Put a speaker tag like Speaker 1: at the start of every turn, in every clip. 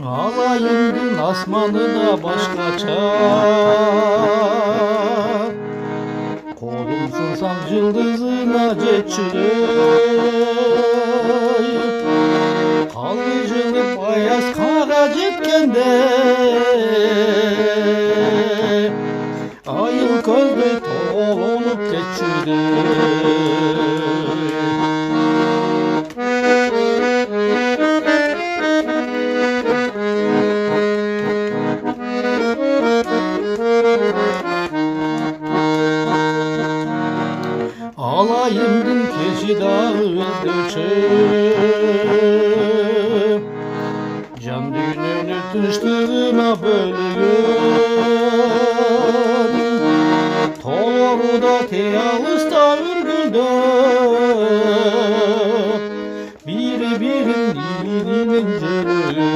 Speaker 1: Alayımdın asmanı da başkaça, kolumsun sam yıldızına geçirey. Kalıcılık ayaz kara cetkende, ayıl gözde tolup geçirey. Alayımdın keşi dağı öldürçüm, can düğününü tuştuğuna bölüyor. Toru da teyalısta ürgüldü, biri birinin cölü.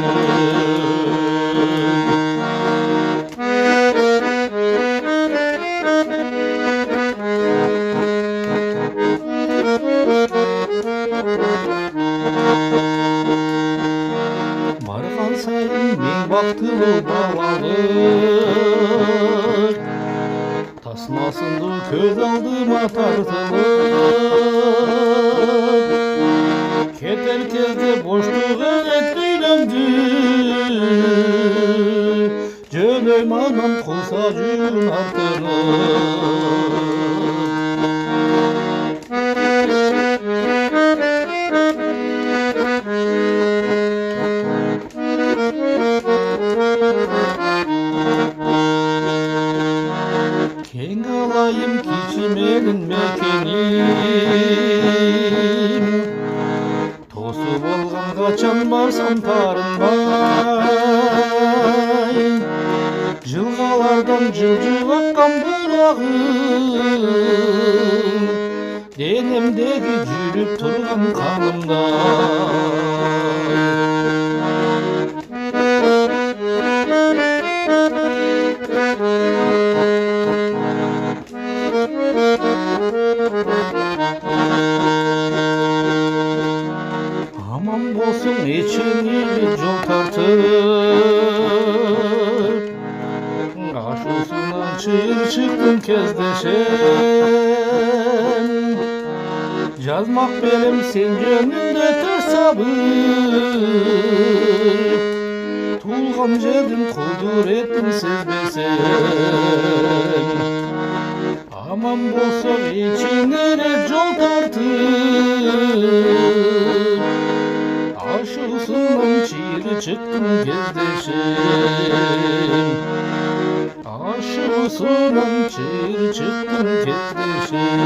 Speaker 1: Bargan sayın men baktılı bağlanır, tasmasındı köz aldıma tartılır. Keter kezde boşluğa ettiğimdi, cölöym anam kılsacın artırır. Keng alayım kiçimenin mekenim, tosup olgan kaçan barsam tarınmay. Жылғалардан жылжып аккан бурагым, денемдеги жүрүп турган канымдай. Aman bolsun içini жол тартып, ашуусунан чыйыр чыктым кездешем. Жазмак белем сен жөнүндө тырсабып, туулган жердин кудуретин сезбесем. Aman bolsun içinere жол тартып, ашуусунан чыйыр чыктым кездешем. Ашуусунан чыйыр чыктым кездешем.